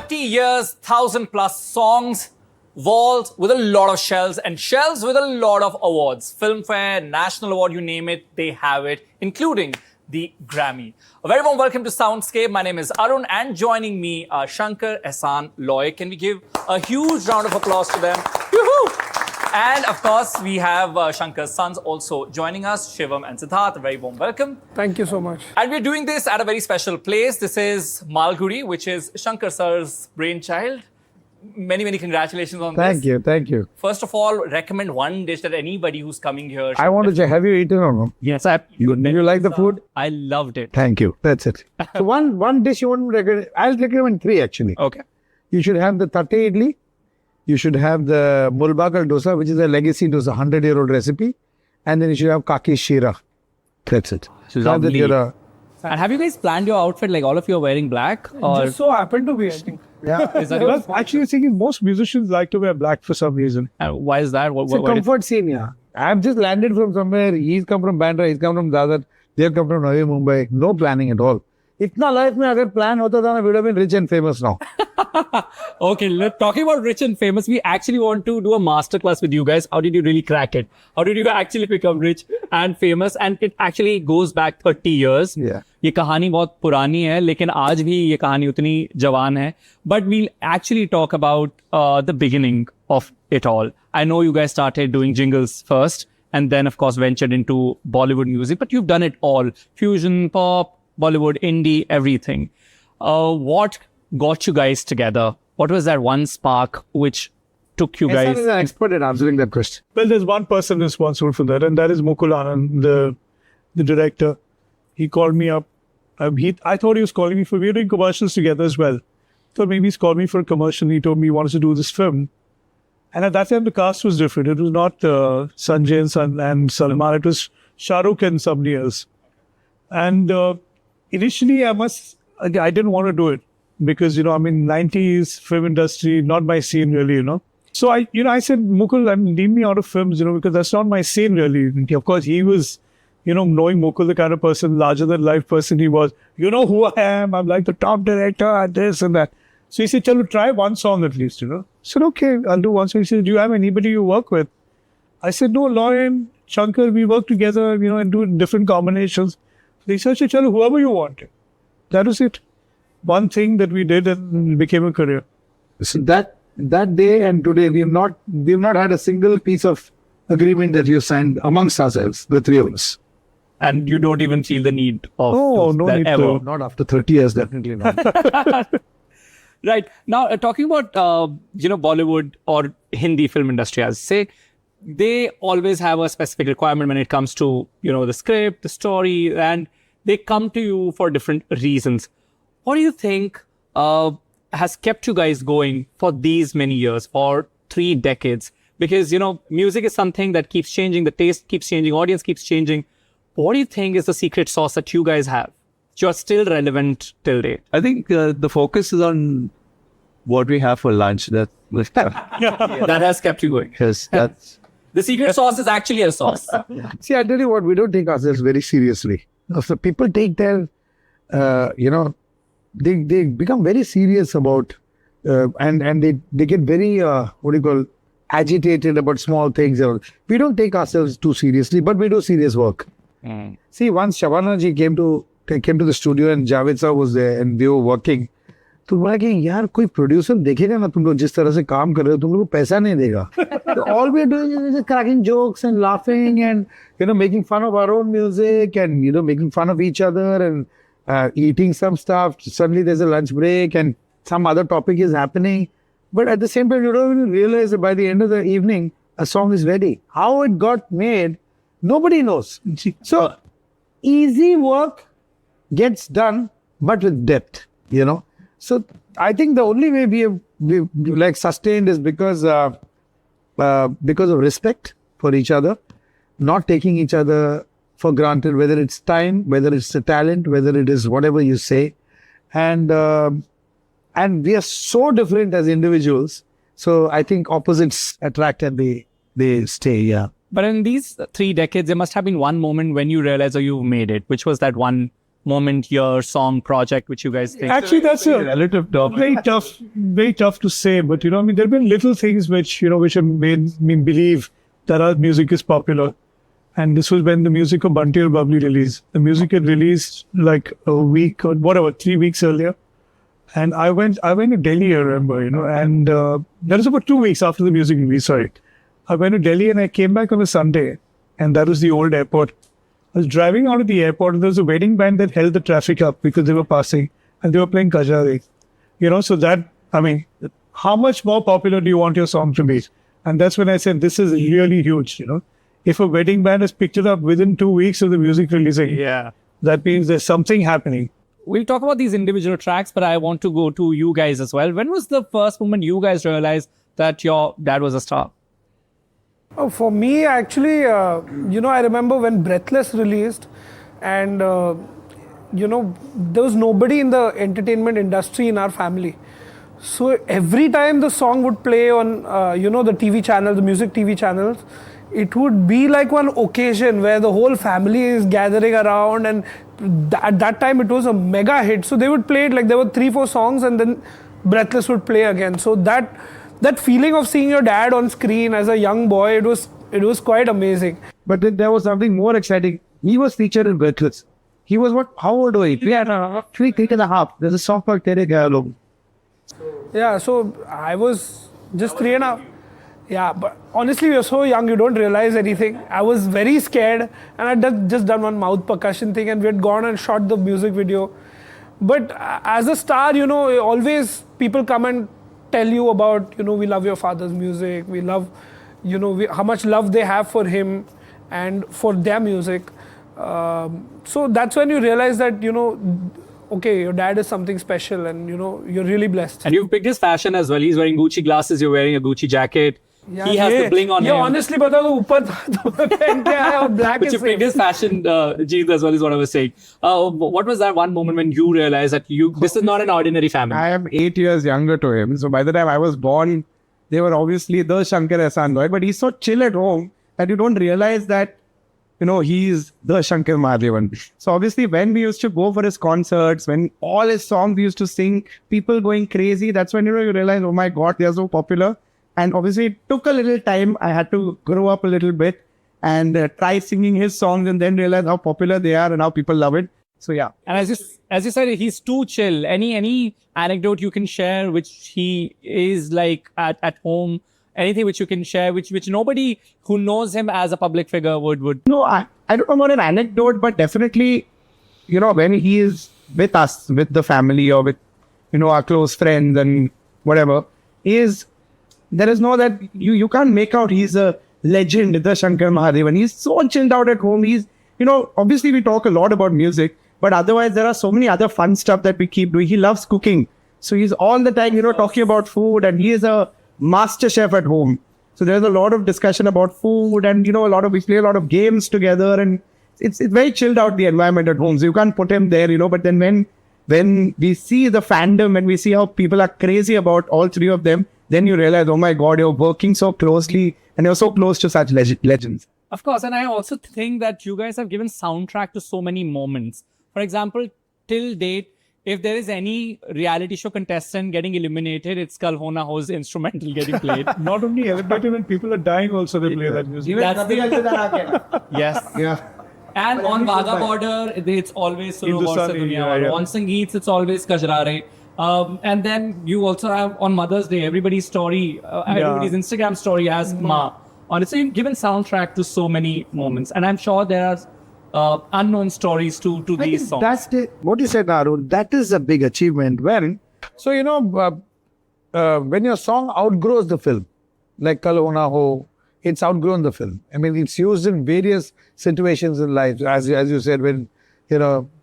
30 years, 1,000 plus songs, walls with a lot of shelves, and shelves with a lot of awards. Filmfare, National Award, you name it, they have it, including the Grammy. A very warm welcome to Soundscape. My name is Arun, and joining me are Shankar-Ehsaan-Loy. Can we give a huge round of applause to them? Yoo-hoo! And of course, we have Shankar's sons also joining us, Shivam and Siddharth. A very warm welcome. Thank you so much. And we're doing this at a very special place. This is Malgudi, which is Shankar sir's brainchild. Many congratulations on this. Thank you. First of all, recommend one dish that anybody who's coming here. I want to check, have you eaten or no? Yes, Do you like the food? I loved it. Thank you. That's it. So one dish you want to recommend, I'll recommend three actually. Okay. You should have the tatte idli. You should have the mulbakal dosa, which is a legacy dosa, 100-year-old recipe. And then you should have kaki shira. That's it. Lovely. And have you guys planned your outfit? Like all of you are wearing black? Or Just so happened to be, I think. Yeah. is that Because actually thinking most musicians like to wear black for some reason. why is that? It's a comfort scene, yeah. I've just landed from somewhere. He's come from Bandra, he's come from Dadar. They've come from Navi Mumbai. No planning at all. Itna life mein agar plan hota tha, I would have been rich and famous now. Okay, talking about rich and famous, we actually want to do a masterclass with you guys. How did you really crack it? How did you actually become rich and famous? And it actually goes back 30 years. Yeah. ये कहानी बहुत पुरानी है, लेकिन आज भी ये कहानी उतनी जवान है. But we'll actually talk about the beginning of it all. I know you guys started doing jingles first, and then of course ventured into Bollywood music. But you've done it all: fusion, pop, Bollywood, indie, everything. What got you guys together? What was that one spark which took you guys? Ehsaan is an expert at answering that question. Well, there's one person responsible for that, and that is Mukul Anand, the director. He called me up. I thought he was calling me for, we were doing commercials together as well. So maybe he's called me for a commercial. He told me he wanted to do this film. And at that time, the cast was different. It was not Sanjay and Salman. It was Shah Rukh and somebody else. And initially, I didn't want to do it because, I'm in 90s film industry, not my scene really, So I said, Mukul, leave me out of films, because that's not my scene really. And of course, he was, knowing Mukul, the kind of person, larger than life person he was, you know who I am. I'm like the top director and this and that. So he said, Chalo, try one song at least, I said, okay, I'll do one song. He said, do you have anybody you work with? I said, no, Loy and Shankar, we work together, and do different combinations. They said, Chalo, whoever you want. That was it. One thing that we did and it became a career. So that day and today, we've not had a single piece of agreement that you signed amongst ourselves, the three of us. And you don't even feel the need of no that need ever. to. Not after 30 years, definitely not. Right. Now, talking about, Bollywood or Hindi film industry, as say, they always have a specific requirement when it comes to, the script, the story, and they come to you for different reasons. What do you think has kept you guys going for these many years, for 3 decades? Because, music is something that keeps changing, the taste keeps changing, audience keeps changing. What do you think is the secret sauce that you guys have? You're still relevant till date. I think the focus is on what we have for lunch. That has kept you going. yes, that's The secret sauce is actually a sauce. See, I tell you what, we don't take ourselves very seriously. So people take their, they become very serious about, and they get very, agitated about small things. We don't take ourselves too seriously, but we do serious work. See, once Shabana ji came to the studio and Javed sir was there and we were working. तो बोला कि यार कोई producer देखेगा ना तुम लोग जिस तरह से काम कर रहे हो तुम लोग को पैसा नहीं देगा. All we are doing is cracking jokes and laughing and making fun of our own music and making fun of each other and eating some stuff. Suddenly there's a lunch break and some other topic is happening. But at the same time, you don't even realize that by the end of the evening, a song is ready. How it got made, nobody knows. So easy work gets done, but with depth, So I think the only way we've sustained is because of respect for each other, not taking each other for granted, whether it's time, whether it's the talent, whether it is whatever you say. And we are so different as individuals. So I think opposites attract and they stay, yeah. But in these 3 decades, there must have been one moment when you realized you've made it, which was that one moment, year, song, project, which you guys think? Actually, that's a Relative topic. very tough to say. But I mean, there have been little things which have made me believe that our music is popular. And this was when the music of Bunty or Bubbly released. The music had released like a week or whatever, 3 weeks earlier. And I went to Delhi, I remember, and that was about 2 weeks after the music release. Sorry, I went to Delhi and I came back on a Sunday, and that was the old airport. I was driving out of the airport, and there was a wedding band that held the traffic up because they were passing, and they were playing Kajari. So that, I mean, how much more popular do you want your song to be? And that's when I said, this is really huge. If a wedding band has picked it up within 2 weeks of the music releasing, that means there's something happening. We'll talk about these individual tracks, but I want to go to you guys as well. When was the first moment you guys realized that your dad was a star? Oh, for me, actually, I remember when Breathless released, and, there was nobody in the entertainment industry in our family. So every time the song would play on, the TV channel, the music TV channels, it would be like one occasion where the whole family is gathering around, and at that time it was a mega hit. So they would play it like there were 3-4 songs, and then Breathless would play again. So that feeling of seeing your dad on screen as a young boy, it was quite amazing. But then there was something more exciting. He was featured in Breathless. He was how old was he? 3.5. There's a song called Tere Gaya Log. Yeah, so I was just 3.5. Yeah, but honestly, you're so young, you don't realize anything. I was very scared, and I just done one mouth percussion thing, and we had gone and shot the music video. But as a star, always people come and tell you about, we love your father's music, we love, how much love they have for him and for their music. So that's when you realize that, okay, your dad is something special, and, you're really blessed. And you've picked his fashion as well. He's wearing Gucci glasses, you're wearing a Gucci jacket. Yeah, he has the bling on him. Yeah, honestly, bata to upar to pehen ke aaya aur black But is you picked his fashion jeans as well, is what I was saying. What was that one moment when you realized that this is not an ordinary family? I am 8 years younger to him. So by the time I was born, they were obviously the Shankar-Ehsaan-Loy. But he's so chill at home that you don't realize that, he's the Shankar Mahadevan. So obviously when we used to go for his concerts, when all his songs we used to sing, people going crazy, that's when, you realize, oh my God, they are so popular. And obviously it took a little time. I had to grow up a little bit and try singing his songs, and then realize how popular they are and how people love it. So yeah. And as you said, he's too chill. Any anecdote you can share which he is like at home, anything which you can share, which nobody who knows him as a public figure would. No, I don't know about an anecdote, but definitely, when he is with us, with the family, or with, our close friends and whatever, there is no that you can't make out he's a legend, the Shankar Mahadevan. He's so chilled out at home. He's, obviously we talk a lot about music, but otherwise there are so many other fun stuff that we keep doing. He loves cooking. So he's all the time, talking about food, and he is a master chef at home. So there's a lot of discussion about food, and, we play a lot of games together, and it's very chilled out, the environment at home. So you can't put him there, but then when we see the fandom and we see how people are crazy about all three of them, then you realize, oh my God, you're working so closely and you're so close to such legends. Of course, and I also think that you guys have given soundtrack to so many moments. For example, till date, if there is any reality show contestant getting eliminated, it's Kal Ho Na Ho's instrumental getting played. Not only elevated, when people are dying also, they play that music. Yes. Yeah. And on Wagah border, it's always Suno Gaur Se Duniya Wala. On Sangeets, it's always Kajrare. And then you also have on Mother's Day, everybody's story, everybody's Instagram story as Ma. Honestly, you've given soundtrack to so many moments. And I'm sure there are unknown stories to these songs. That's what you said, Arun. That is a big achievement. When your song outgrows the film, like Kal Ho Na Ho, it's outgrown the film. I mean, it's used in various situations in life. As you said, when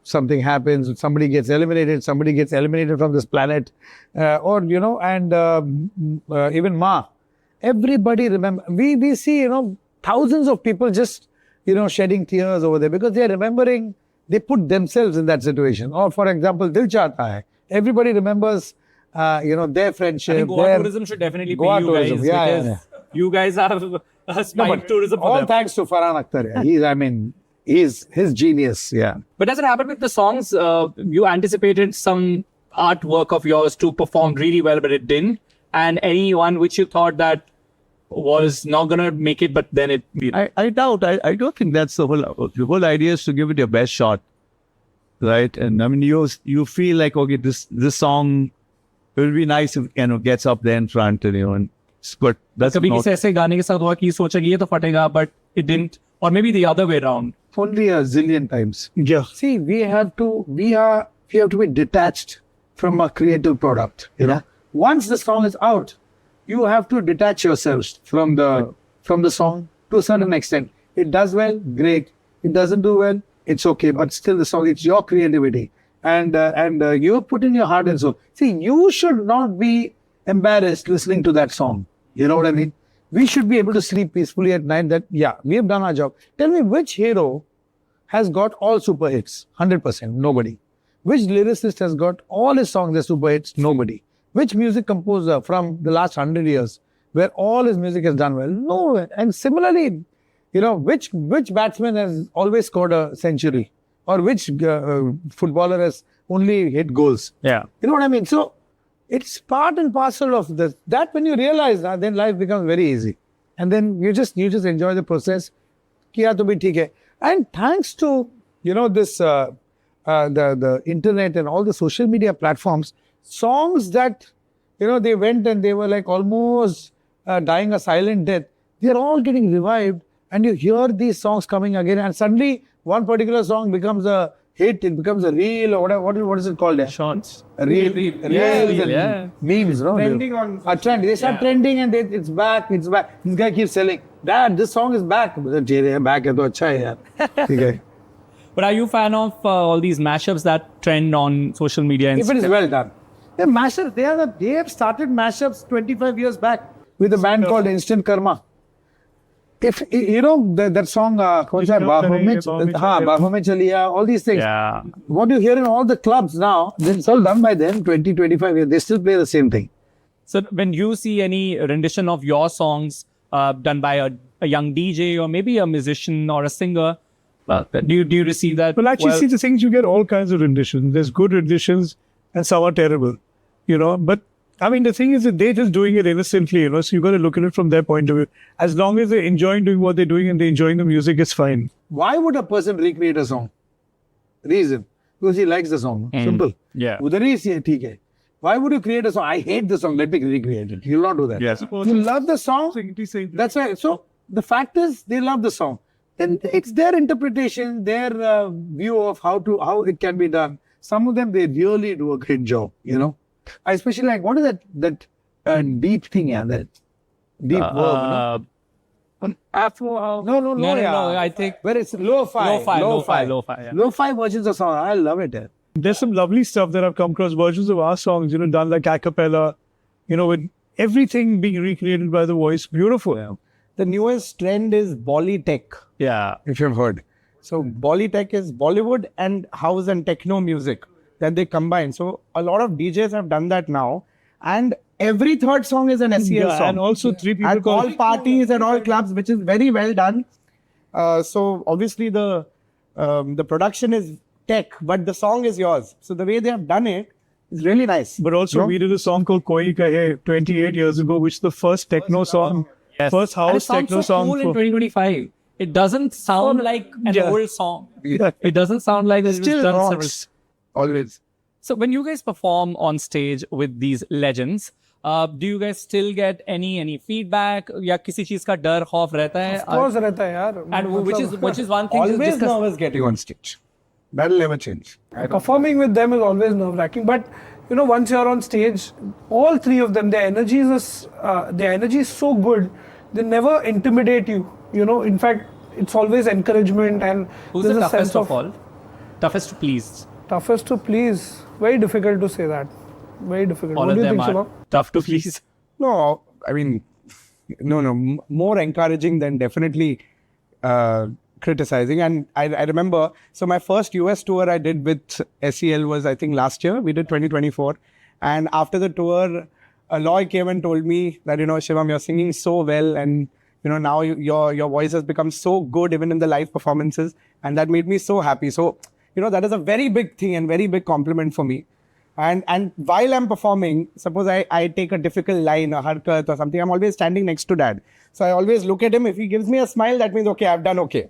something happens, somebody gets eliminated from this planet, even Ma. Everybody remember. We see thousands of people just shedding tears over there because they are remembering. They put themselves in that situation. Or for example, Dil Chahta Hai. Everybody remembers their friendship. I think Goa tourism should definitely be you guys, because you guys are spike tourism for all them. thanks to Farhan Akhtar. his genius. Yeah. But does it happen with the songs? You anticipated some artwork of yours to perform really well, but it didn't. And any one which you thought that was not gonna make it, but then it. I doubt. I don't think that's the whole idea is to give it your best shot, right? And I mean, you feel like, okay, this song will be nice if gets up there in front, and and it's good. That's कभी not, किसी ऐसे गाने के साथ हुआ कि सोचा कि ये तो फटेगा, but it didn't, or maybe the other way around. Only a zillion times. Yeah. See, we have to be detached from a creative product. You know, once the song is out, you have to detach yourselves from the song to a certain extent. It does well, great. It doesn't do well, it's okay. But still, the song, it's your creativity, and you put in your heart and soul. See, you should not be embarrassed listening to that song. You know what I mean? We should be able to sleep peacefully at night. That we have done our job. Tell me, which hero has got all super hits? 100%. Nobody. Which lyricist has got all his songs as super hits? Nobody. Which music composer from the last 100 years where all his music has done well? No. And similarly, which batsman has always scored a century? Or which footballer has only hit goals? Yeah. You know what I mean? So, it's part and parcel of this. That when you realize that, then life becomes very easy. And then you just enjoy the process. Kiya to bhi theek hai. And thanks to, this, the internet and all the social media platforms, songs that, they went and they were like almost dying a silent death, they're all getting revived, and you hear these songs coming again, and suddenly one particular song becomes a hit, it becomes a reel or whatever. What is it called? Shorts. A reel. Yeah. Memes, no? Trending on A trend. They start trending and it's back. This guy keeps selling. Dad, this song is back. Back hai to acha hai yaar. Theek hai. But are you a fan of all these mashups that trend on social media? If it is well done. The mashups, they have started mashups 25 years back with a band called Instant Karma. If that song, Baahon Mein Chaliya, all these things. Yeah. What you hear in all the clubs now, it's all done by them 20, 25 years. They still play the same thing. So when you see any rendition of your songs done by a young DJ or maybe a musician or a singer, do you receive that? Well, actually, see, the things you get all kinds of renditions. There's good renditions and some are terrible, But I mean, the thing is that they're just doing it innocently, So you got to look at it from their point of view. As long as they're enjoying doing what they're doing and they're enjoying the music, it's fine. Why would a person recreate a song? Reason. Because he likes the song. Simple. Yeah. Udhar hi theek hai. Why would you create a song? I hate the song. Let me recreate it. You'll not do that. Yes. You love the song. That's right. So the fact is, they love the song. And it's their interpretation, their view of how it can be done. Some of them, they really do a great job, I especially like, what is that deep thing, that deep verb, Afro. No, I think where it's lo-fi. Yeah. Lo-fi versions of song. I love it. There's some lovely stuff that I've come across, versions of our songs, done like a cappella, with everything being recreated by the voice. Beautiful. Yeah. The newest trend is Bolly Tech, Yeah. if you've heard. So Bolly Tech is Bollywood and house and techno music that they combine. So a lot of DJs have done that now. And every third song is an SEL song. And also three people At all called... parties and all clubs, which is very well done. So obviously the production is tech, but the song is yours. So the way they have done it is really nice. But also we did a song called Koi Kahe 28 years ago, which is the first techno song. Yes. First And it house sounds techno so song. cool in 2025. It doesn't sound like an old song. Yeah. It doesn't sound like it was Still done rocks. Always. So when you guys perform on stage with these legends, do you guys still get any feedback? या किसी चीज का डर खौफ रहता है? Of course रहता है यार. And which is one thing. Always nervous getting on stage. That'll never change. Performing with them is always nerve-wracking, but once you're on stage, all three of them, their energy is so good, they never intimidate you. In fact, it's always encouragement, and Who's there's the a toughest sense of all? Toughest to please? Toughest to please. Very difficult to say that. Very difficult. All What of do you them think, are Shubham? tough to please. No, I mean, no, more encouraging than definitely criticizing. And I remember, so my first US tour I did with SEL was, I think, last year. We did 2024. And after the tour, Loy came and told me that, Shivam, you're singing so well and now your voice has become so good even in the live performances, and that made me so happy. So, that is a very big thing and very big compliment for me. And while I'm performing, suppose I take a difficult line, a harkat or something, I'm always standing next to Dad. So I always look at him. If he gives me a smile, that means, okay, I've done okay.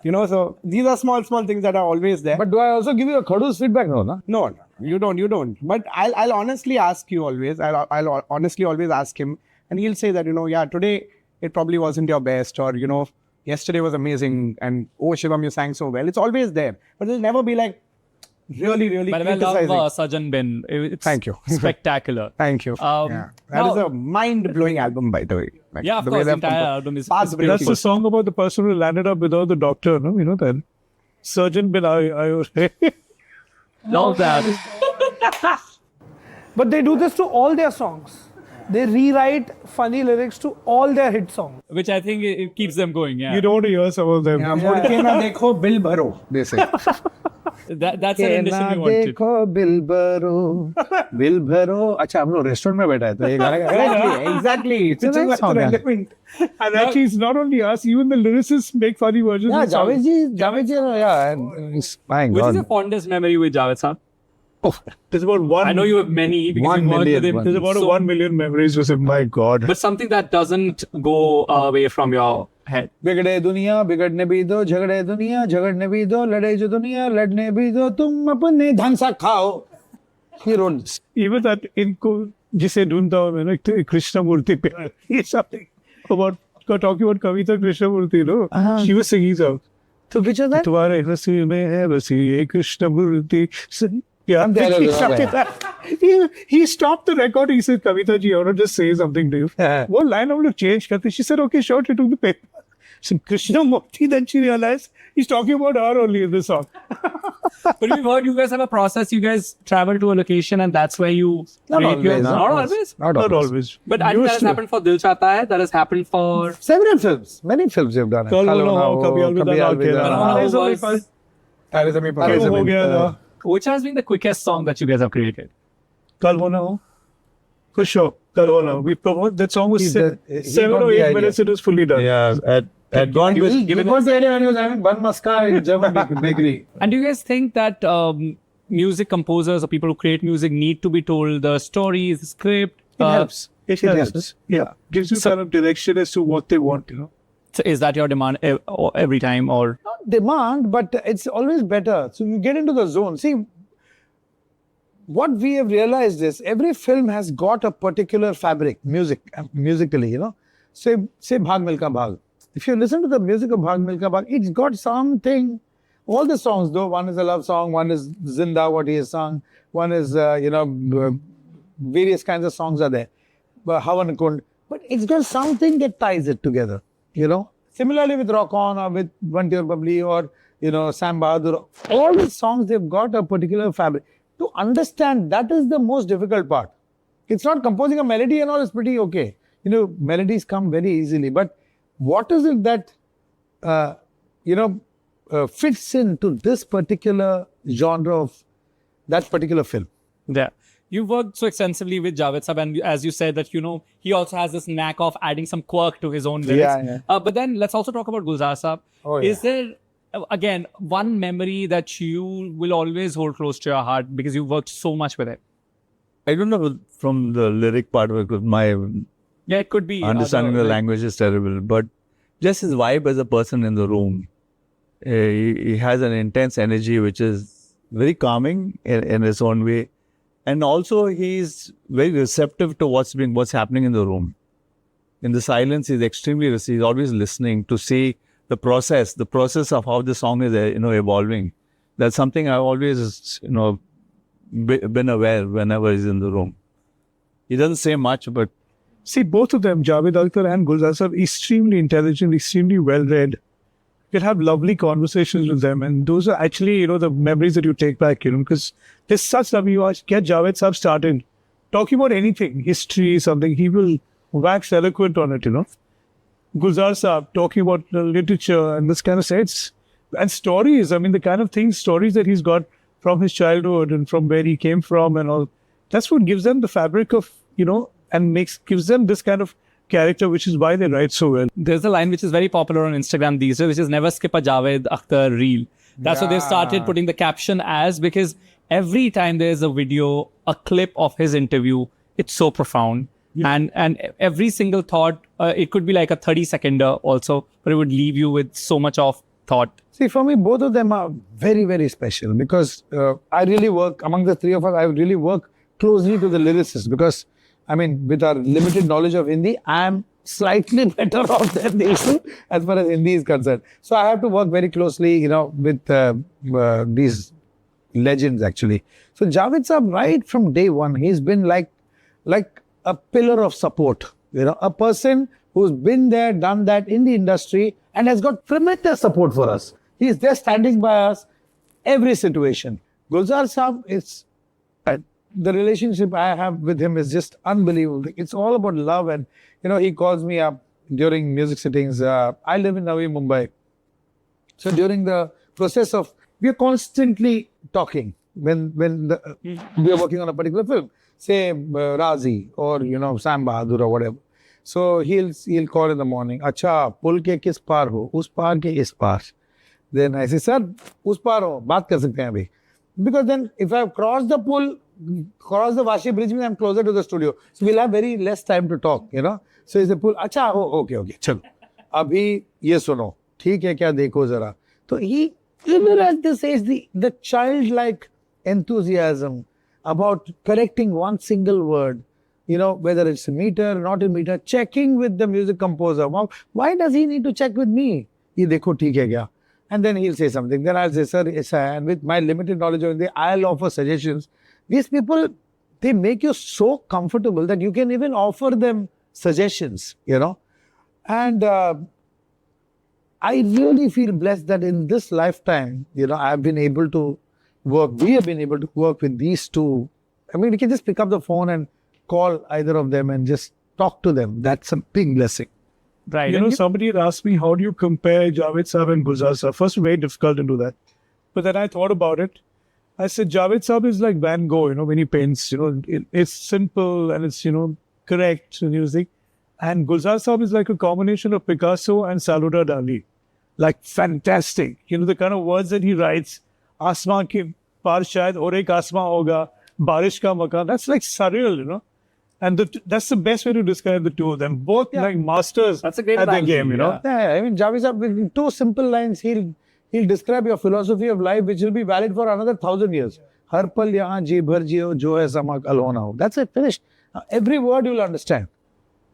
So these are small things that are always there. But do I also give you a Khadus feedback? No. No, you don't. But I'll honestly ask you always. I'll honestly always ask him, and he'll say that, yeah, today it probably wasn't your best, or, yesterday was amazing, and oh, Shivam, you sang so well. It's always there. But it'll never be like, really But I criticizing. love Sajan Bin. It's Thank you. Spectacular. Thank you. That is a mind-blowing album, by the way. Like, Yeah, of the way course. The they've entire composed. album is Fast beautiful. That's the song about the person who landed up without the doctor, no? You know that? Surgeon Bin Love that. But they do this to all their songs. They rewrite funny lyrics to all their hit songs. Which I think it keeps them going. Yeah. You don't want to hear some of them. मुड़ के ना देखो bill भरो, they say. That's an rendition we wanted. देखो bill भरो अच्छा हम लोग रेस्टोरेंट में बैठा है तो ये गाना Exactly. It's a nice song. And actually, it's not only us, even the lyricists make funny versions Yeah, of songs. Javed ji, yeah, and it's my Which is God. your fondest memory with Javed Saab? There's about I know you have many because 1 you worked with million. him. There's about so- 1 million memories with him. My God. But something that doesn't go away from your head. बिगड़े दुनिया बिगड़ने भी दो झगड़े दुनिया झगड़ने भी दो लड़े जो दुनिया लड़ने भी दो तुम अपने ढंग से खाओ He wrote this. Even that इनको जिसे ढूंढता हूँ मैं ना कृष्ण मूर्ति पे ये something about talking about Kavita Krishna Murthy no she was singing song So which is that? तुम्हारे हंसी में है बसी ये कृष्ण मूर्ति yeah he stopped the record. He said Kavita ji I want to just say something to you. What line हम लोग change करते. She said okay sure, she took the paper. So Krishna Murthy, then she realized he's talking about her only in this song. But we've heard you guys have a process. You guys travel to a location and that's where you Not create your- always, Not always. Not always. But I think that Used has to. happened for Dil Chahta Hai. That has happened for... Several films, many films you've done. Kal Ho Na Ho, Kabhi Alvida Na Kal Ho Kehna. Na Ho was- Kal Ho Gaya Na. Which has been the quickest song that you guys have created? Kal Ho Na Ho. For sure. Kal Ho Na Ho. We promote that song was He 7 got or the 8 idea. minutes. It was fully done. Yeah, at gone with He was the idea when he was having bun maska in German bakery. And do you guys think that music composers or people who create music need to be told the story, the script? It helps. It helps. helps. Yeah. Gives you kind of direction as to what they want, you know. So is that your demand every time or? Not demand, but it's always better. So you get into the zone. See, what we have realized is every film has got a particular fabric, musically, you know. Say Bhag Milka Bhag. If you listen to the music of Bhag Milka Bhag, it's got something. All the songs, though, one is a love song, one is Zinda, what he has sung, one is, various kinds of songs are there. Havan Kund. But it's got something that ties it together, you know. Similarly with Rock On or with Banti Aur Babli or, Sam Bahadur. All these songs, they've got a particular fabric. To understand, that is the most difficult part. It's not composing a melody and all is pretty okay. Melodies come very easily. But what is it that, fits into this particular genre of that particular film? Yeah. You've worked so extensively with Javed Saab, and as you said that, he also has this knack of adding some quirk to his own lyrics. Yeah. But then let's also talk about Gulzar Saab. Oh, yeah. Is there, again, one memory that you will always hold close to your heart because you've worked so much with it? I don't know from the lyric part because my Yeah, it could be. understanding other, the language is terrible, but just his vibe as a person in the room. He has an intense energy which is very calming in his own way. And also he's very receptive to what's happening in the room. In the silence, he's extremely receptive. He's always listening to see the process of how the song is, evolving. That's something I've always, been aware whenever he's in the room. He doesn't say much, but See, both of them, Javed Akhtar and Gulzar Saab, extremely intelligent, extremely well-read. You can have lovely conversations with them. And those are actually, the memories that you take back, because there's such love. You get Javed Saab started talking about anything, history, something. He will wax eloquent on it, Gulzar Saab talking about literature and this kind of sets. And stories, the kind of stories that he's got from his childhood and from where he came from and all. That's what gives them the fabric of, and gives them this kind of character, which is why they write so well. There's a line which is very popular on Instagram these days, which is never skip a Javed Akhtar reel. That's what they've started putting the caption as, because every time there's a video, a clip of his interview, it's so profound. And every single thought, it could be like a 30-seconder also, but it would leave you with so much of thought. See, for me, both of them are very, very special because I really work, among the three of us, I really work closely to the lyricists because, I mean, with our limited knowledge of Hindi, I am slightly better off than they do as far as Hindi is concerned. So I have to work very closely, you know, with these legends actually. So Javed Saab, right from day one, he's been like a pillar of support, you know, a person who's been there, done that in the industry and has got tremendous support for us. He's there standing by us every situation. Gulzar Saab is, the relationship I have with him is just unbelievable. It's all about love and, you know, he calls me up during music sittings. I live in Navi Mumbai. So during the process of, we are constantly talking when we are working on a particular film, say Razi or, you know, Sam Bahadur or whatever. So he'll call in the morning, Acha, pul ke kis par ho? Us par ke is par. Then I say, sir, us par ho, baat kar sakte hain abhi. Because then if I cross the pool, cross the Vashi bridge, I'm closer to the studio. So we'll have very less time to talk, you know. So he said, Acha, oh, okay, chalo. Abhi ye suno. Theek hai kya dekho zara. So he, even at this age, the childlike enthusiasm about correcting one single word, you know, whether it's a meter, not a meter, checking with the music composer. Why does he need to check with me? Ye dekho, theek hai kya? And then he'll say something. Then I'll say, sir, and with my limited knowledge of it, I'll offer suggestions. These people, they make you so comfortable that you can even offer them suggestions, you know. And I really feel blessed that in this lifetime, you know, I've been able to work, we have been able to work with these two. I mean, we can just pick up the phone and call either of them and just talk to them. That's a big blessing. Right. You know, somebody had asked me, how do you compare Javed Saab and Gulzar Saab? First, very difficult to do that. But then I thought about it. I said, Javed Saab is like Van Gogh, you know, when he paints, you know, it's simple and it's, you know, correct music. And Gulzar Saab is like a combination of Picasso and Salvador Dali. Like fantastic. You know, the kind of words that he writes, Asman ke par shayad aur ek asman hoga, barish ka makan. That's like surreal, you know. And that's the best way to describe the two of them. Both like masters That's a great at the analogy, game, you know. Yeah, I mean, Javed Saab, in two simple lines, he'll describe your philosophy of life, which will be valid for another 1,000 years. Har pal yahan ji bhar jiyo, jo hai samak alona ho. That's it, finished. Every word you'll understand.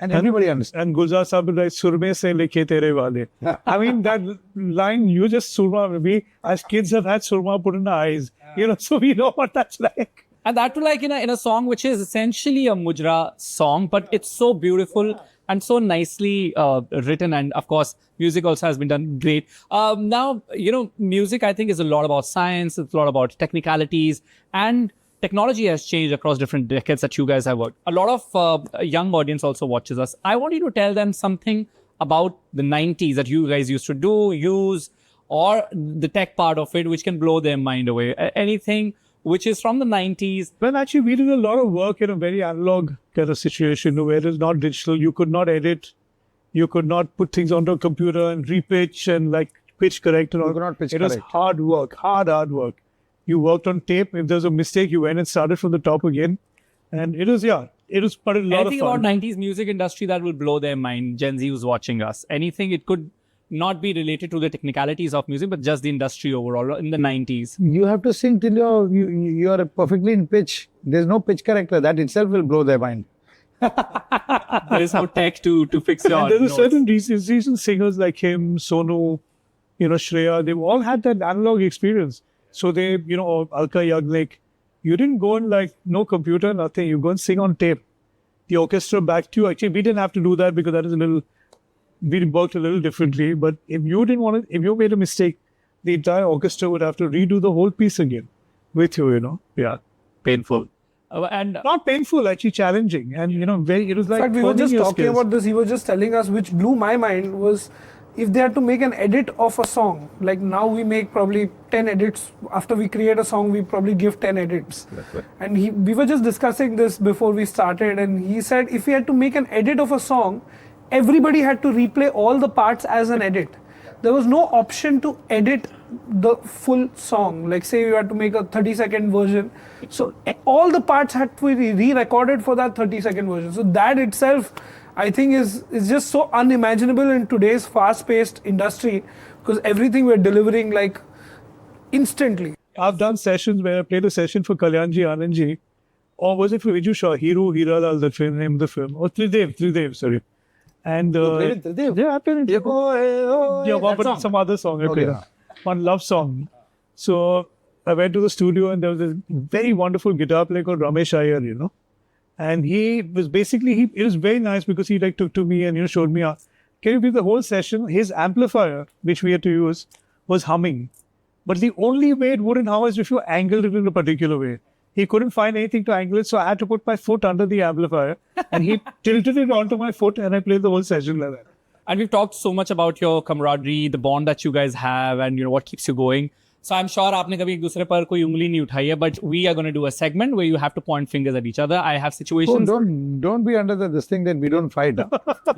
And everybody understands. And Gulzar Saab will write, Surme se likhe tere wale. I mean, that line, you just surma, we as kids have had surma put in our eyes. You know, so we know what that's like. And that too, like in a song which is essentially a Mujra song, but it's so beautiful and so nicely written. And of course, music also has been done great. Now, you know, music, I think, is a lot about science. It's a lot about technicalities, and technology has changed across different decades that you guys have worked. A lot of young audience also watches us. I want you to tell them something about the 90s that you guys used to do, use, or the tech part of it, which can blow their mind away. Anything which is from the 90s. Well, actually, we did a lot of work in a very analog kind of situation where it is not digital. You could not edit. You could not put things onto a computer and repitch and like pitch correct. And all. You could not pitch It was correct. hard work, hard work. You worked on tape. If there's a mistake, you went and started from the top again. And it was, it was but a lot Anything of fun. about 90s music industry that will blow their mind, Gen Z who's watching us. Anything, it could not be related to the technicalities of music, but just the industry overall in the 90s. You have to sing till you are perfectly in pitch. There's no pitch corrector. That itself will blow their mind. There is no tech to fix your And there's a notes. certain recent singers like him, Sonu, you know, Shreya, they've all had that analog experience. So they, you know, or Alka Yagnik, you didn't go and like, no computer, nothing. You go and sing on tape. The orchestra back to you. Actually, we didn't have to do that because that is we worked a little differently. But if you didn't want to, if you made a mistake, the entire orchestra would have to redo the whole piece again with you, you know. Yeah. Painful. And Not painful, actually challenging. And, you know, it was like In fact, we were honing just your talking skills. about this. He was just telling us, which blew my mind, was if they had to make an edit of a song, like now we make probably 10 edits. After we create a song, we probably give 10 edits. And we were just discussing this before we started, and he said if we had to make an edit of a song, everybody had to replay all the parts as an edit. There was no option to edit the full song. Like say you had to make a 30-second version. So all the parts had to be re-recorded for that 30-second version. So that itself, I think is just so unimaginable in today's fast-paced industry, because everything we're delivering like instantly. I've done sessions where I played a session for Kalyanji Anandji, or was it for Viju Shah, Hiralal, the film, name of the film, or Tridev, sorry. And yeah, apparently. But some other song I played. One love song. So I went to the studio and there was this very wonderful guitar player called Ramesh Iyer, you know. And he was basically, it was very nice because he like took to me and, you know, showed me, can you believe the whole session, his amplifier, which we had to use, was humming. But the only way it wouldn't hum is if you angled it in a particular way. He couldn't find anything to angle it, so I had to put my foot under the amplifier and he tilted it onto my foot and I played the whole session like that. And we've talked so much about your camaraderie, the bond that you guys have, and you know what keeps you going. So I'm sure आपने कभी एक दूसरे पर कोई उंगली नहीं उठाई है, but we are going to do a segment where you have to point fingers at each other. I have situations. Don't be under this thing that we don't fight.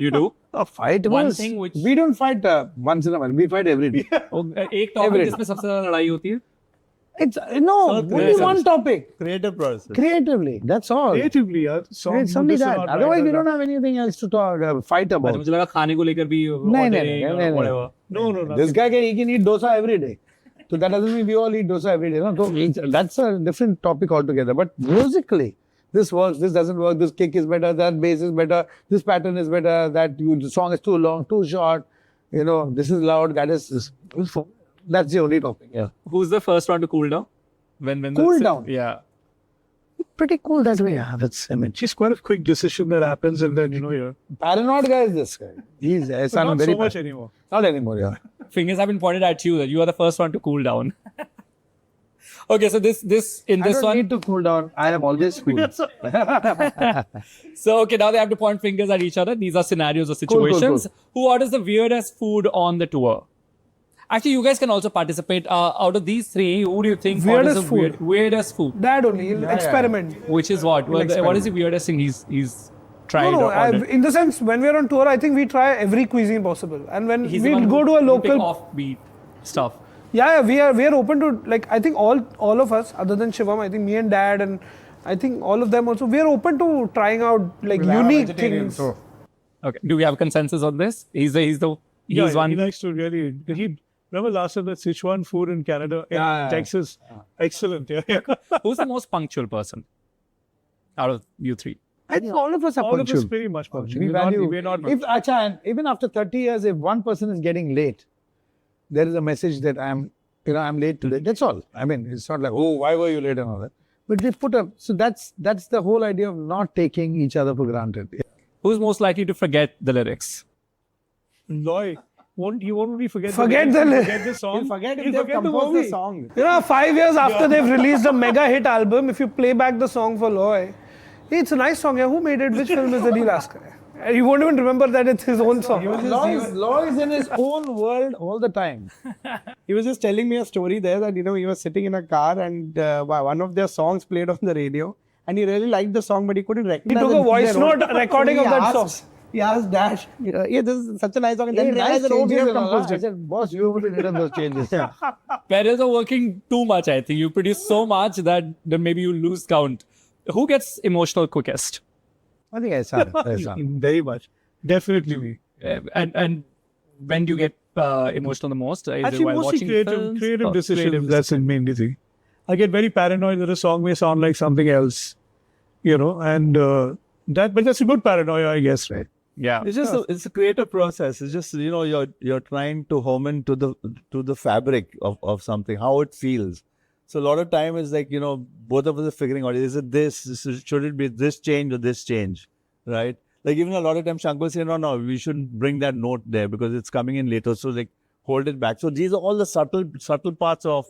You do? Fight One was, thing which we don't fight once in a while. We fight every day. एक topic जिसमें सबसे ज़्यादा लड़ाई होती है. It's only one topic. Creative process. Creatively, that's all. Creatively, yeah. It's only that. Otherwise, we don't have anything else to talk, fight about. मुझे लगा खाने को लेकर भी No. No. This guy he can eat dosa every day. So that doesn't mean we all eat dosa every day. No? So that's a different topic altogether. But musically, this works, this doesn't work, this kick is better, that bass is better, this pattern is better, the song is too long, too short, you know, this is loud, that is. That's the only topic. Yeah. Who's the first one to cool down? When Cool down? Yeah. Pretty cool that way. Yeah, that's, I mean. It's quite a quick decision that happens and then, you know, you're... Paranoid guy is this guy. He's not very so much anymore. Not anymore, yeah. Fingers have been pointed at you that you are the first one to cool down. Okay, so this in this I don't one. need to cool down. I am always cool. So okay, now they have to point fingers at each other. These are scenarios or Cool. situations. Who orders the weirdest food on the tour? Actually, you guys can also participate. Out of these three, who do you think Weirdest orders the weirdest food? That only, experiment. Which is what? What is the weirdest thing he's tried No, or ordered? in the sense, when we're on tour, I think we try every cuisine possible. And when He's we the one go who to a pick local... offbeat stuff. Yeah, we are open to, like, I think all of us, other than Shivam, I think me and Dad and I think all of them also, we are open to trying out like unique things. Okay. Do we have a consensus on this? He's one. He likes to really... Remember last time that Sichuan food in Canada, Texas? Excellent. Yeah. Who's the most punctual person out of you three? I think all of us are All of punctual. us pretty much punctual. We value. We're not And even after 30 years, if one person is getting late, there is a message that I'm late today. That's all. I mean, it's not like, oh, why were you late and all that. But they put up. So that's the whole idea of not taking each other for granted. Yeah. Who's most likely to forget the lyrics? Loy. He won't really forget the song. He'll forget if He'll they've forget the composed movie. the song. 5 years after they've released a mega hit album, if you play back the song for Loy, hey, it's a nice song. Yeah, who made it? Which film is it? He'll ask. You won't even remember that it's his own song. Loy is in his own world all the time. He was just telling me a story there that, he was sitting in a car and one of their songs played on the radio and he really liked the song but he couldn't recognize He took a voice note recording of that song. He asked Dad, yeah, this is such a nice song. And then realized that, we have composed I it. said, boss, you have written those changes. Parents are working too much, I think. You produce so much that then maybe you lose count. Who gets emotional quickest? I think Ehsaan. Very much. Definitely me. And when do you get emotional the most? Is it Actually, while mostly watching films creative or decisions. That's the main thing. I get very paranoid that a song may sound like something else, and but that's a good paranoia, I guess, right? Yeah. It's a creative process. It's just you're trying to home in to the fabric of something, how it feels. So a lot of time is like both of us are figuring out, is it this? Should it be this change or this change, right? Like even a lot of times Shankar will say, no, we shouldn't bring that note there because it's coming in later. So like hold it back. So these are all the subtle parts of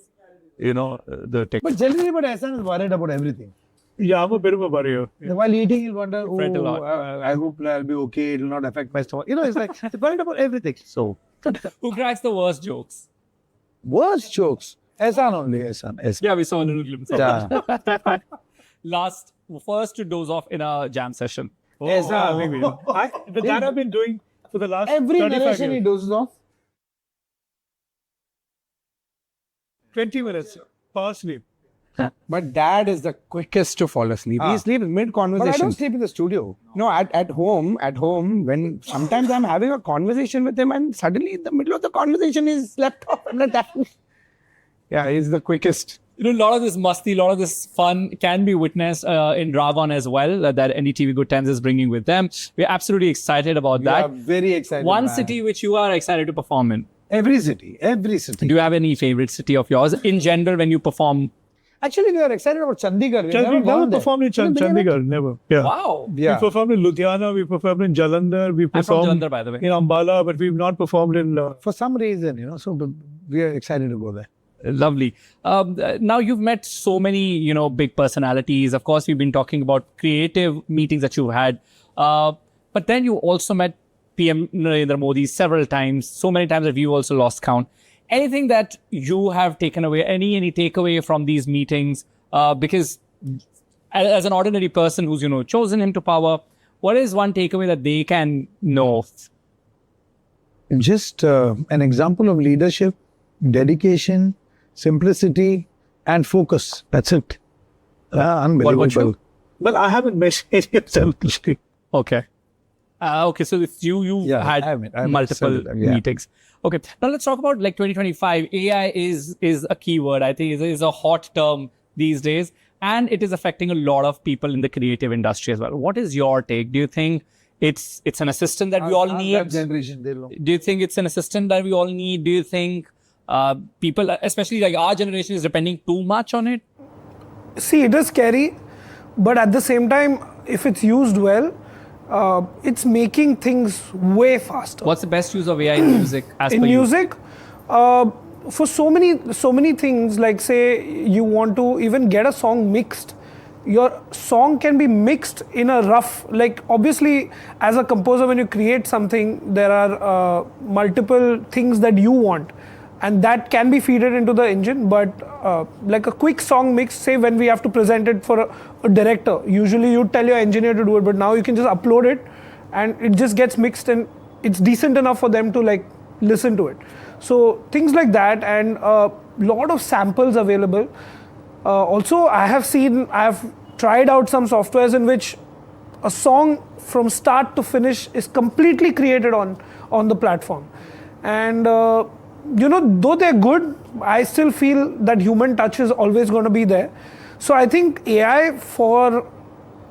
the technique. But generally, Ehsaan is worried about everything. Yeah, I'm a bit of a worrier. Yeah. While eating, he'll wonder, Fret a lot. I hope I'll be okay. It will not affect my stomach. It's like, he's worried about everything. So, Who cracks the worst jokes? Worst jokes. Ehsaan only, Ehsaan. Yeah, we saw a little glimpse of Yeah. that. First to doze off in a jam session. That I've been doing for the last Every 35 narration he years. dozes off. 20 minutes. Power sleep. But dad is the quickest to fall asleep. He sleeps mid But I conversation. don't sleep in the studio. No, at home, when sometimes I'm having a conversation with him and suddenly in the middle of the conversation he's slept off and attacked. Yeah, he's the quickest. You know, a lot of this musty, a lot of this fun can be witnessed in Raag as well, that NDTV Good Times is bringing with them. We're absolutely excited about We are that. very excited. One man. city which you are excited to perform in. Every city. Every city. Do you have any favorite city of yours in general when you perform? Actually, we are excited about Chandigarh. We've never gone there. performed in Can you believe it? Chandigarh. Never. Yeah. Wow. Yeah. We performed in Ludhiana, we performed in Jalandhar, we I'm from performed Jalandhar, by the way. in Ambala, but we've not performed in. For some reason, so we are excited to go there. Lovely. Now you've met so many, big personalities. Of course, we've been talking about creative meetings that you've had. But then you also met PM Narendra Modi several times. So many times that you also lost count. Anything that you have taken away, any takeaway from these meetings? Because as an ordinary person who's, chosen him to power, what is one takeaway that they can know? Just an example of leadership, dedication, simplicity, and focus. That's it. Unbelievable. What about you? Well, I haven't met any of them. Okay. Okay, so it's you Yeah, had I met multiple several of them, yeah. meetings. Okay, now let's talk about 2025. AI is a keyword. I think is a hot term these days, and it is affecting a lot of people in the creative industry as well. What is your take? Do you think it's an assistant that we all That need? generation, they don't. Do you think it's an assistant that we all need? Do you think people, especially like our generation, is depending too much on it? See, it is scary, but at the same time, if it's used well, it's making things way faster. What's the best use of AI in music? As In per you? music, for so many things, like say you want to even get a song mixed, your song can be mixed in a rough, like obviously as a composer when you create something, there are multiple things that you want, and that can be feeded into the engine. But like a quick song mix, say when we have to present it for a director, usually you tell your engineer to do it, but now you can just upload it and it just gets mixed and it's decent enough for them to like listen to it. So things like that, and a lot of samples available. Also, I have tried out some softwares in which a song from start to finish is completely created on the platform. And though they're good, I still feel that human touch is always going to be there. So I think AI for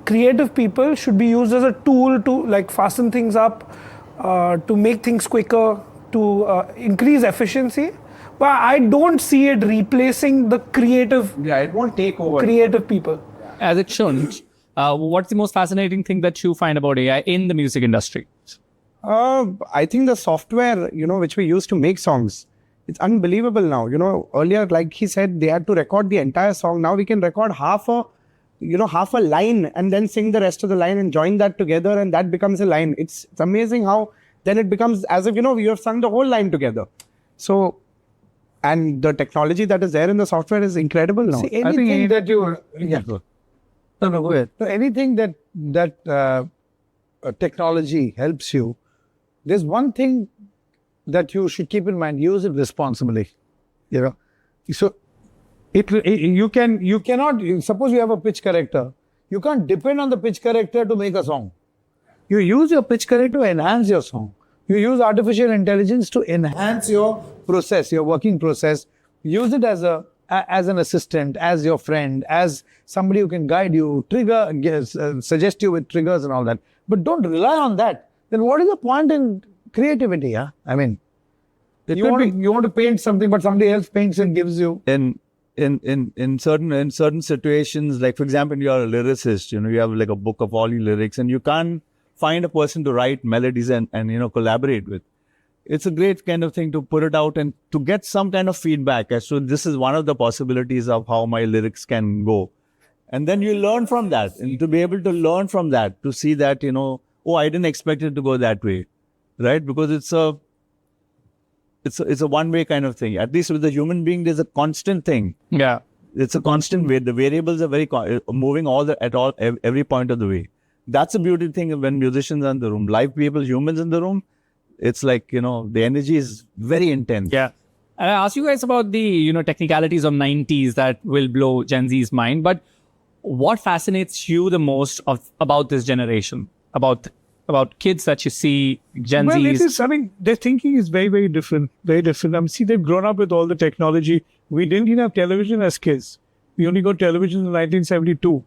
creative people should be used as a tool to like fasten things up, to make things quicker, to increase efficiency. But I don't see it replacing the creative Yeah, it won't take over. creative people. As it shouldn't. What's the most fascinating thing that you find about AI in the music industry? I think the software, which we use to make songs, it's unbelievable now. Earlier, like he said, they had to record the entire song. Now we can record half a line and then sing the rest of the line and join that together, and that becomes a line. It's amazing how then it becomes as if, you have sung the whole line together. So, and the technology that is there in the software is incredible now. See, anything that you... Yeah. No, go ahead. So anything that technology helps you, there's one thing that you should keep in mind: use it responsibly. So you cannot suppose you have a pitch corrector. You can't depend on the pitch corrector to make a song. You use your pitch corrector to enhance your song. You use artificial intelligence to enhance your process, your working process. Use it as an assistant, as your friend, as somebody who can guide you, suggest you with triggers and all that. But don't rely on that. Then what is the point in creativity? Huh? I mean, you want to paint something, but somebody else paints and gives you. In certain situations, like for example, you're a lyricist, you have like a book of all your lyrics, and you can't find a person to write melodies and collaborate with. It's a great kind of thing to put it out and to get some kind of feedback as to this is one of the possibilities of how my lyrics can go. And then you learn from that, and to be able to learn from that, to see that, oh, I didn't expect it to go that way, right? Because it's a one-way kind of thing. At least with the human being, there's a constant thing. Yeah. It's a constant way. The variables are very moving every point of the way. That's a beautiful thing when musicians are in the room. Live people, humans in the room, it's like, the energy is very intense. Yeah. And I asked you guys about the, technicalities of 90s that will blow Gen Z's mind. But what fascinates you the most about this generation? About kids that you see, Gen Well, it Z's? is, their thinking is very, very different. Very different. See, they've grown up with all the technology. We didn't even have television as kids. We only got television in 1972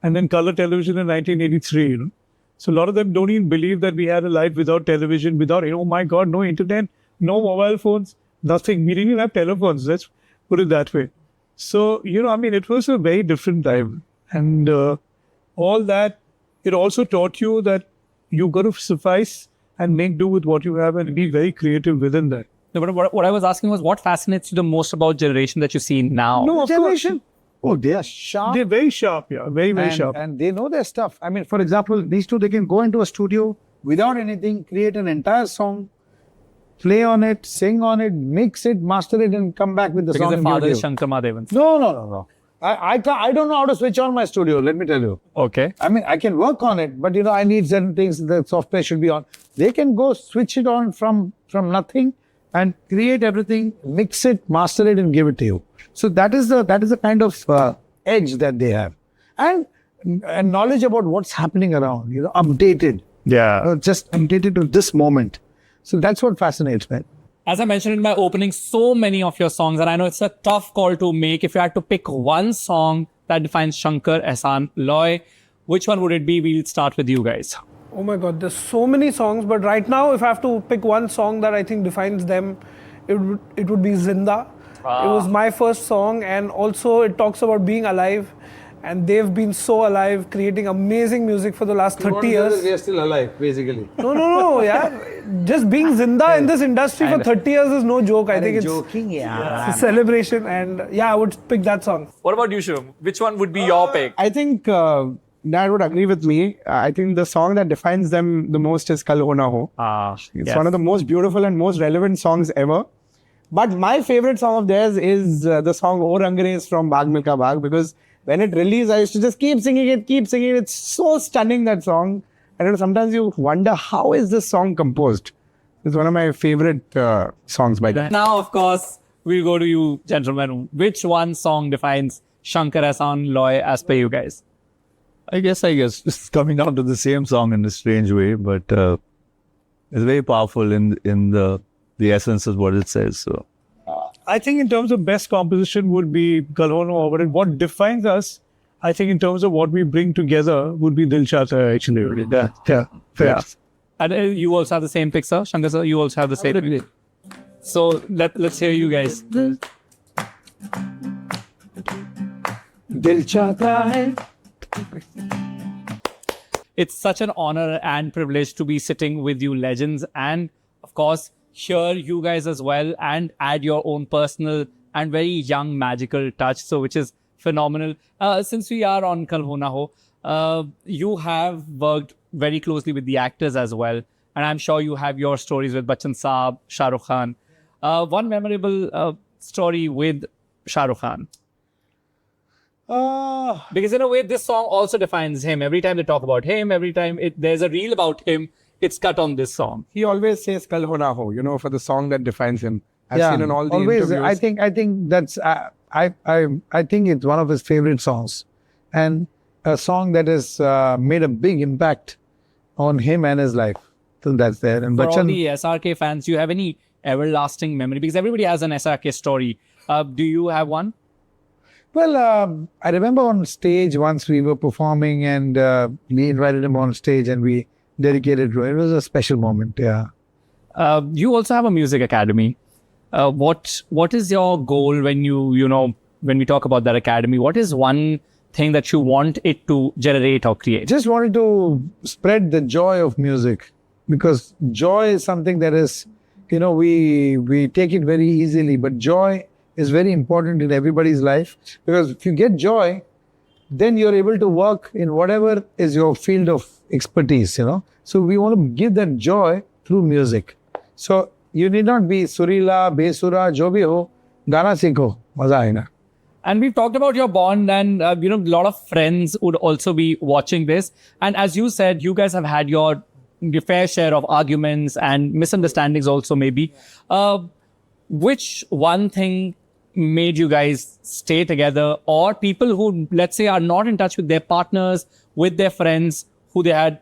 and then color television in 1983, So a lot of them don't even believe that we had a life without television, without, oh my God, no internet, no mobile phones, nothing. We didn't even have telephones. Let's put it that way. So, it was a very different time. And all that, it also taught you that you've got to suffice and make do with what you have and be very creative within that. No, but what I was asking was, what fascinates you the most about generation that you see now? No, of Generation. course. Oh, they are sharp. They're very sharp, yeah. Very, very and, sharp. and they know their stuff. For example, these two, they can go into a studio without anything, create an entire song, play on it, sing on it, mix it, master it, and come back with the Because song. the in father audio. is Shankar Mahadevan. No. I don't know how to switch on my studio, let me tell you. Okay. I can work on it, but I need certain things the software should be on. They can go switch it on from nothing and create everything, mix it, master it, and give it to you. So that is the kind of edge that they have, and knowledge about what's happening around. Updated. Yeah. Just updated to this moment. So that's what fascinates me. As I mentioned in my opening, so many of your songs, and I know it's a tough call to make. If you had to pick one song that defines Shankar-Ehsaan-Loy, which one would it be? We'll start with you guys. Oh my God, there's so many songs, but right now, if I have to pick one song that I think defines them, it would be Zinda. It was my first song, and also it talks about being alive, and they've been so alive, creating amazing music for the last 30 years. We are still alive, basically. No, yeah. Just being Zinda in this industry for 30 years is no joke. I think it's joking, a celebration, and I would pick that song. What about you, Shubham? Which one would be your pick? I think Dad would agree with me. I think the song that defines them the most is Kal Ho Na Ho. It's one of the most beautiful and most relevant songs ever. But my favorite song of theirs is the song O Rangreez from Baag Milka Baag, because when it released, I used to just keep singing it. It's so stunning, that song. And sometimes you wonder, how is this song composed? It's one of my favorite songs by them. Now, of course, we'll go to you, gentlemen. Which one song defines Shankar-Ehsaan-Loy as per you guys? I guess it's coming down to the same song in a strange way, but it's very powerful in the essence of what it says. So I think in terms of best composition would be Kal Ho Na Ho, but what defines us, I think in terms of what we bring together would be Dil Chahta Hai, actually. Yeah. And you also have the same pick, sir? Shankar sir, you also have the same pick. So let's hear you guys. Dil Chahta Hai. It's such an honor and privilege to be sitting with you legends, and of course hear you guys as well and add your own personal and very young magical touch, so which is phenomenal. Since we are on Kal Ho Na Ho, you have worked very closely with the actors as well, and I'm sure you have your stories with Bachchan Saab, Shah Rukh Khan. One memorable story with Shah Rukh Khan. Because in a way, this song also defines him. Every time they talk about him, every time there's a reel about him, it's cut on this song. He always says Kal Ho Na Ho, for the song that defines him. I've seen in all the always, interviews. I think that's I think it's one of his favorite songs, and a song that has made a big impact on him and his life. So that's there. And For all Bachchan, the SRK fans, do you have any everlasting memory? Because everybody has an SRK story. Do you have one? well, I remember on stage once we were performing, and we invited him on stage, and we dedicated to it. It was a special moment. Yeah. You also have a music academy. What is your goal when when we talk about that academy? What is one thing that you want it to generate or create? Just wanted to spread the joy of music, because joy is something that is, we take it very easily, but joy is very important in everybody's life, because if you get joy, then you're able to work in whatever is your field of expertise, So we want to give that joy through music. So you need not be Surila, Besura, jo bhi ho, Gana sikho, maza aayega. And we've talked about your bond, and a lot of friends would also be watching this. And as you said, you guys have had your fair share of arguments and misunderstandings also maybe. Which one thing made you guys stay together, or people who, let's say, are not in touch with their partners, with their friends who they had,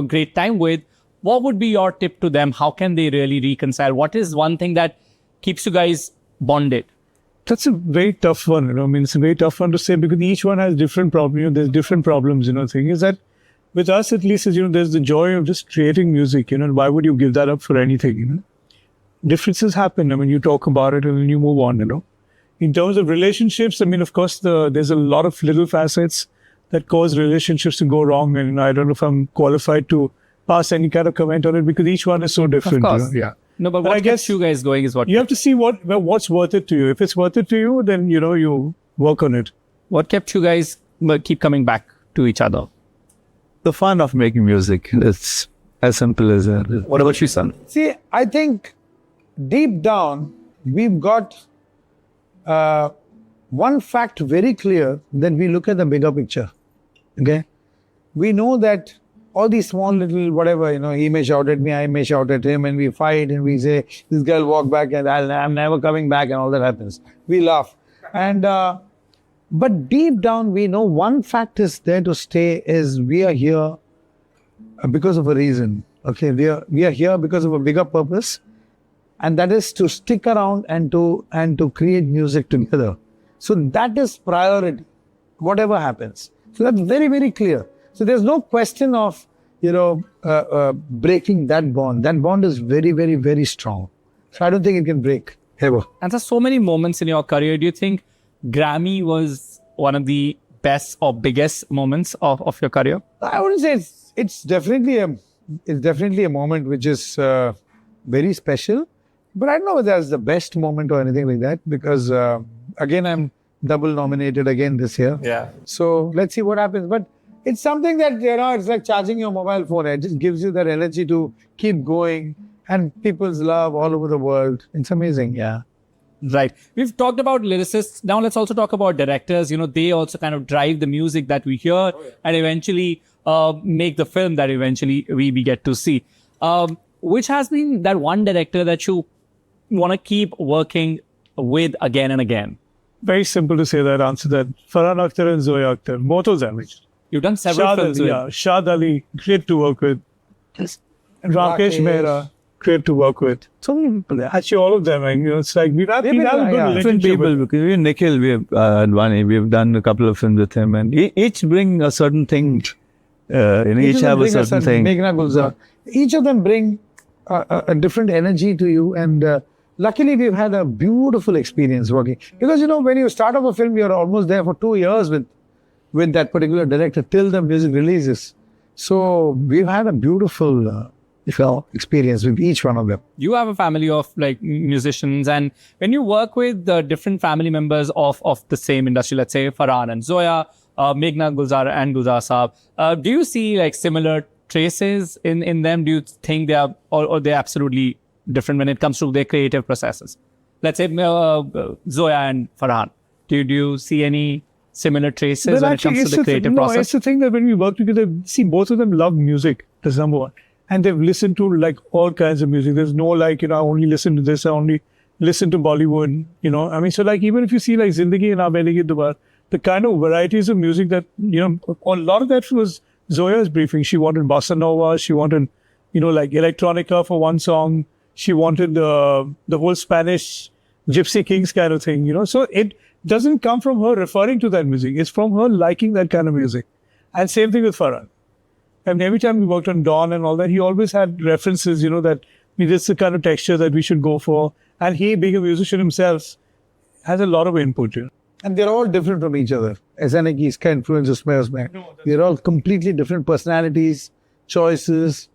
great time with? What would be your tip to them? How can they really reconcile? What is one thing that keeps you guys bonded? That's a very tough one. I mean, it's a very tough one to say because each one has different problems. There's different problems. Thing is that with us, at least, there's the joy of just creating music. Why would you give that up for anything? Differences happen. I mean, you talk about it and then you move on. In terms of relationships, I mean, of course, there's a lot of little facets that cause relationships to go wrong. And I don't know if I'm qualified to pass any kind of comment on it because each one is so different. Of course. Yeah. No, but what gets you guys going is what you have to see what's worth it to you. If it's worth it to you, then you work on it. What kept you guys keep coming back to each other? The fun of making music. It's as simple as that. What about you, son? See, I think deep down, we've got one fact very clear that we look at the bigger picture. Okay? We know that all these small little whatever, he may shout at me, I may shout at him, and we fight and we say, this girl walk back and I'm never coming back, and all that happens. We laugh. And but deep down, we know one fact is there to stay is we are here because of a reason. Okay, we are here because of a bigger purpose, and that is to stick around and to create music together. So that is priority, whatever happens. So that's very, very clear. So there's no question of, breaking that bond. That bond is very, very, very strong. So I don't think it can break ever. And there's so many moments in your career. Do you think Grammy was one of the best or biggest moments of your career? I wouldn't say it's definitely a moment which is very special. But I don't know whether that's the best moment or anything like that because again, I'm double nominated again this year. Yeah. So let's see what happens. But it's something that, it's like charging your mobile phone. It just gives you that energy to keep going and people's love all over the world. It's amazing, yeah. Right. We've talked about lyricists. Now let's also talk about directors. They also kind of drive the music that we hear and eventually make the film that eventually we get to see. Which has been that one director that you want to keep working with again and again? Very simple to say that, answer that. Farhan Akhtar and Zoya Akhtar, both of them. You've done several films with. Yeah, Shad Ali, great to work with. And Rakesh Mehra, great to work with. So many people there. Actually, all of them. It's like we have a good Different relationship. people, because we Nikhil, we've done a couple of films with him, and each bring a certain thing. Each have a certain thing. Meghna Gulzar. Each of them bring a different energy to you, and luckily we've had a beautiful experience working. Because when you start off a film, you're almost there for 2 years with that particular director till the music releases. So we've had a beautiful experience with each one of them. You have a family of musicians, and when you work with the different family members of the same industry, let's say Farhan and Zoya, Meghna Gulzar and Gulzar Saab, do you see similar traces in them? Do you think they are or they're absolutely different when it comes to their creative processes? Let's say Zoya and Farhan. Do you see any similar traces when it comes to the creative process? It's the thing that when we work together, see, both of them love music. That's number one. And they've listened to all kinds of music. There's no I only listen to this, I only listen to Bollywood, I mean, so even if you see Zindagi and Aabelegi Dubar, the kind of varieties of music that, a lot of that was Zoya's briefing. She wanted bossa nova, she wanted, electronica for one song. She wanted the whole Spanish Gypsy Kings kind of thing, So it doesn't come from her referring to that music. It's from her liking that kind of music. And same thing with Farhan. I mean, every time we worked on Dawn and all that, he always had references, that this is the kind of texture that we should go for. And he, being a musician himself, has a lot of input. And they're all different from each other. ऐसा नहीं कि इसका influence उसमें उसमें. They're all completely different personalities, choices,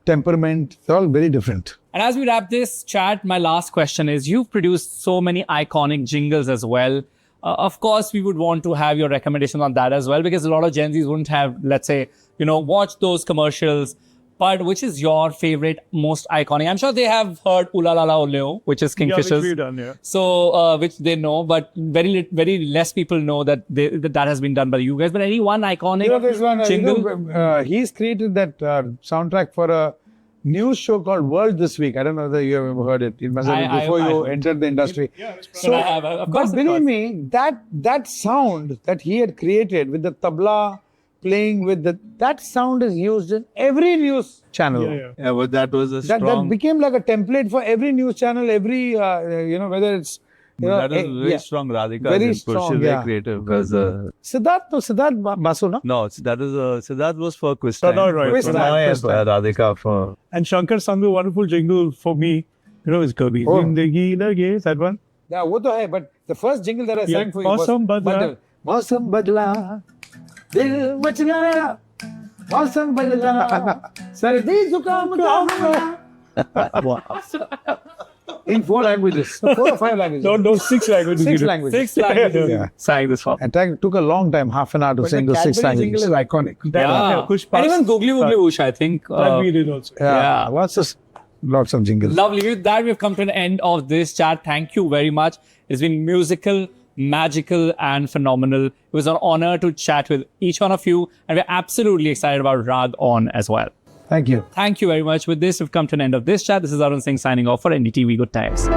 temperament. They're all very different. And as we wrap this chat, my last question is, you've produced so many iconic jingles as well. Of course, we would want to have your recommendations on that as well, because a lot of Gen Zs wouldn't have, let's say, watched those commercials. But which is your favorite, most iconic? I'm sure they have heard Oola La La Oleo, which is Yeah, which Kingfisher's. we've done, yeah. So, which they know, but very less people know that that has been done by you guys. But any one iconic You know, there's one, jingle? he's created that soundtrack for a news show called World This Week. I don't know whether you have ever heard it. It must have been before you entered the industry. So, I have, of course, But believe me, that sound that he had created with the tabla playing with that sound is used in every news channel. Yeah, but that was a That strong. became like a template for every news channel, every whether it's that is very strong. Radhika Very and strong, Purshid, yeah. very creative. Was Siddharth Basu, no? no, Siddharth was for quiz time. Siddharth, right. Quiz time, Pranay quiz and Radhika for. And Shankar sung a wonderful jingle for me. You know, it's Kabhi Zindagi Lage, that one. Yeah, wo to hai, but the first jingle that I sang for you was Mausam Badla. Mausam Badla, Dil Machla, Mausam Badla, Sardi Zukam Kama. In 4 languages. 4 or 5 languages. No, 6 languages. 6 languages. 6 languages Yeah. sang this song. And it took a long time, half an hour to sing those 6 languages. jingle is iconic. Yeah. Kush And even Pass. Googly Woogly Whoosh, I think. That we did also. Yeah. Lots of jingles. Lovely. With that, we've come to the end of this chat. Thank you very much. It's been musical, magical, and phenomenal. It was an honor to chat with each one of you, and we're absolutely excited about Raag on as well. Thank you. Thank you very much. With this, we've come to an end of this chat. This is Arun Singh signing off for NDTV. Good times.